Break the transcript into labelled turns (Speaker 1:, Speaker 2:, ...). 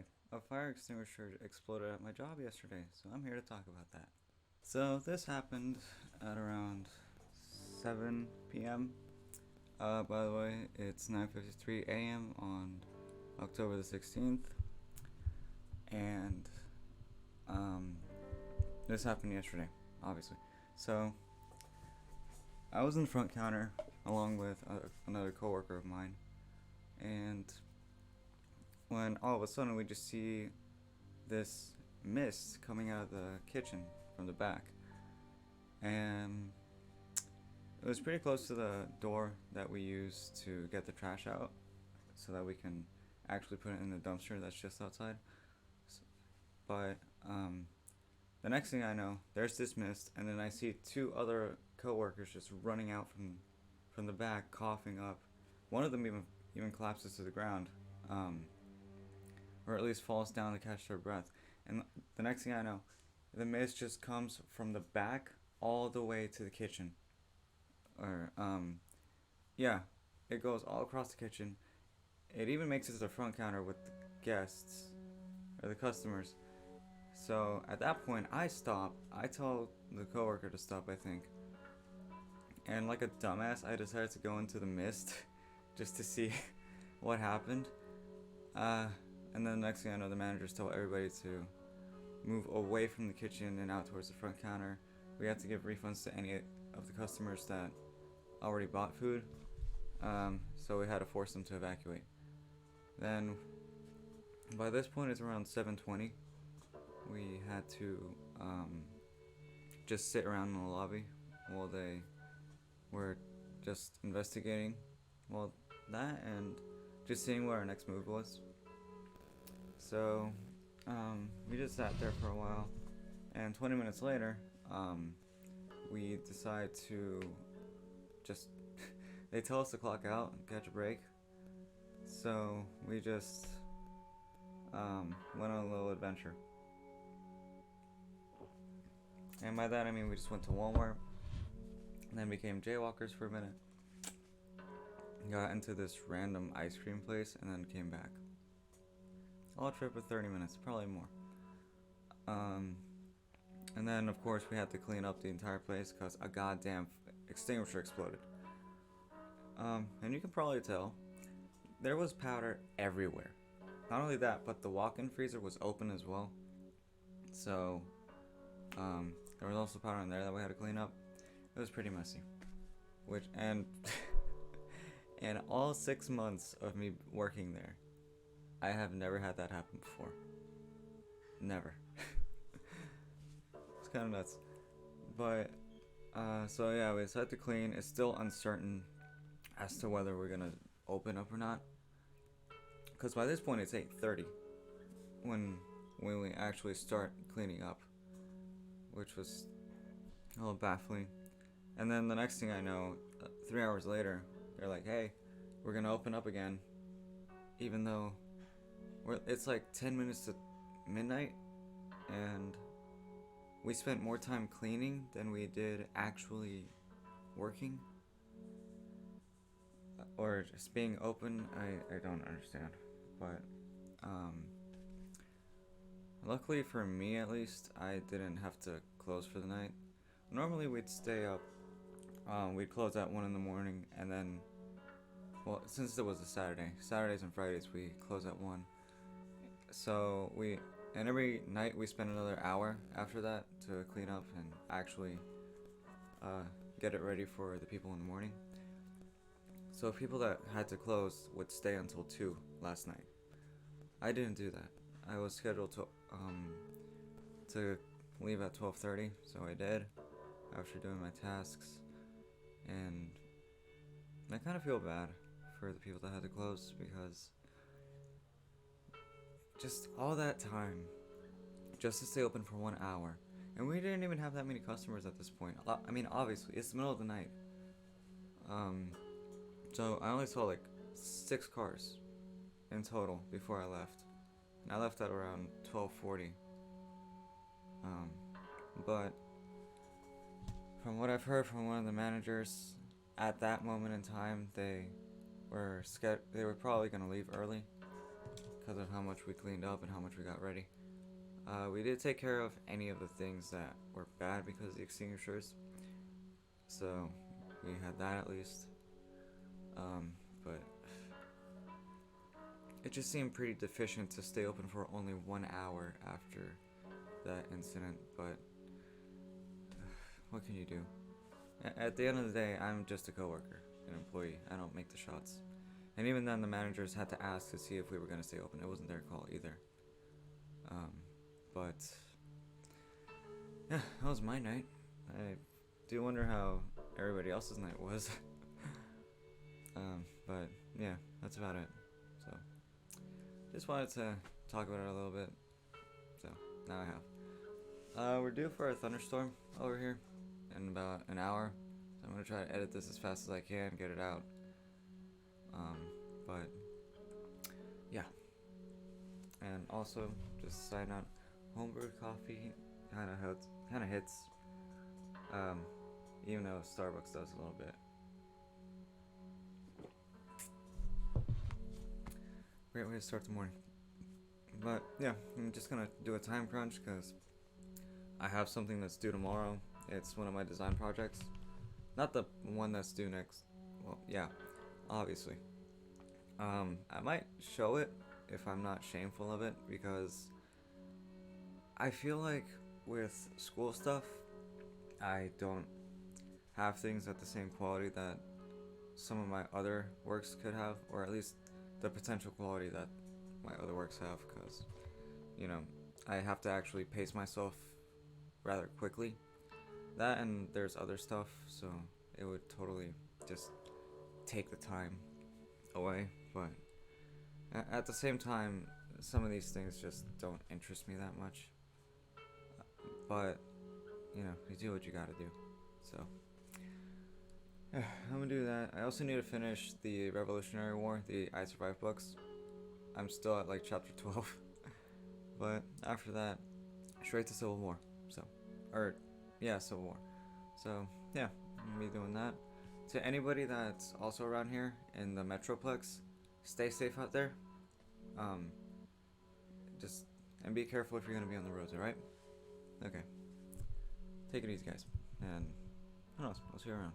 Speaker 1: Hi, a fire extinguisher exploded at my job yesterday, so I'm here to talk about that. So this happened at around 7 p.m. By the way, it's 9:53 a.m. on October the 16th, and um, this happened yesterday, obviously. So I was in the front counter along with another coworker of mine, and when all of a sudden we just see this mist coming out of the kitchen from the back, and it was pretty close to the door that we use to get the trash out so that we can actually put it in the dumpster that's just outside. But the next thing I know, there's this mist, and then I see two other coworkers just running out from the back, coughing up. One of them even collapses to the ground, or at least falls down to catch their breath. And the next thing I know, the mist just comes from the back all the way to the kitchen. Or yeah, it goes all across the kitchen. It even makes it to the front counter with the guests or the customers. So at that point, I stop. I tell the coworker to stop, I think. And like a dumbass, I decided to go into the mist just to see what happened. And then the next thing I know, the managers told everybody to move away from the kitchen and out towards the front counter. We had to give refunds to any of the customers that already bought food, so we had to force them to evacuate. Then, by this point, it's around 7:20. We had to just sit around in the lobby while they were just investigating. Well, that and just seeing what our next move was. So, we just sat there for a while, and 20 minutes later, we decide to just they tell us to clock out and catch a break. So we just went on a little adventure. And by that I mean we just went to Walmart and then became jaywalkers for a minute. Got into this random ice cream place and then came back. All trip of 30 minutes, probably more. And then of course we had to clean up the entire place because a goddamn extinguisher exploded. And you can probably tell, there was powder everywhere. Not only that, but the walk-in freezer was open as well. So, there was also powder in there that we had to clean up. It was pretty messy. And all 6 months of me working there, I have never had that happen before. Never. It's kind of nuts. But, so yeah, we decided to clean. It's still uncertain as to whether we're gonna open up or not, because by this point it's 8:30 when we actually start cleaning up, which was a little baffling. And then the next thing I know, 3 hours later, they're like, "Hey, we're gonna open up again," even though it's like 10 minutes to midnight, and we spent more time cleaning than we did actually working. Or just being open, I don't understand. But luckily for me at least, I didn't have to close for the night. Normally we'd stay up, we'd close at 1 in the morning, and then, well, since it was a Saturdays and Fridays we close at 1. So and every night we spend another hour after that to clean up and actually get it ready for the people in the morning. So people that had to close would stay until 2 last night. I didn't do that. I was scheduled to leave at 12:30, so I did after doing my tasks. And I kind of feel bad for the people that had to close, because just all that time just to stay open for 1 hour. And we didn't even have that many customers at this point. I mean, obviously, it's the middle of the night. So I only saw like 6 cars in total before I left. And I left at around 12:40. But from what I've heard from one of the managers, at that moment in time they were probably gonna leave early. because of how much we cleaned up and how much we got ready. We did take care of any of the things that were bad because of the extinguishers, so we had that at least. But it just seemed pretty deficient to stay open for only 1 hour after that incident, but what can you do? At the end of the day, I'm just a coworker, an employee. I don't make the shots. And even then, the managers had to ask to see if we were going to stay open. It wasn't their call either. But yeah, that was my night. I do wonder how everybody else's night was. But yeah, that's about it. So just wanted to talk about it a little bit. So now I have. We're due for a thunderstorm over here in about an hour. So I'm gonna try to edit this as fast as I can, get it out. But yeah. And also, just side note, homebrewed coffee kind of hits. Even though Starbucks does a little bit. Great way to start the morning. But yeah, I'm just gonna do a time crunch because I have something that's due tomorrow. It's one of my design projects. Not the one that's due next. Well, yeah, obviously. I might show it if I'm not shameful of it, because I feel like with school stuff, I don't have things at the same quality that some of my other works could have, or at least the potential quality that my other works have, because, you know, I have to actually pace myself rather quickly. That, and there's other stuff, so it would totally just take the time away. But at the same time, some of these things just don't interest me that much. But, you know, you do what you gotta do. So I'm gonna do that. I also need to finish the Revolutionary War, the I Survived books. I'm still at like chapter 12. But after that, straight to Civil War. Civil War. So yeah, I'm gonna be doing that. To anybody that's also around here in the Metroplex, stay safe out there. Just and be careful if you're gonna be on the roads, alright? Okay. Take it easy, guys. And who knows? I'll see you around.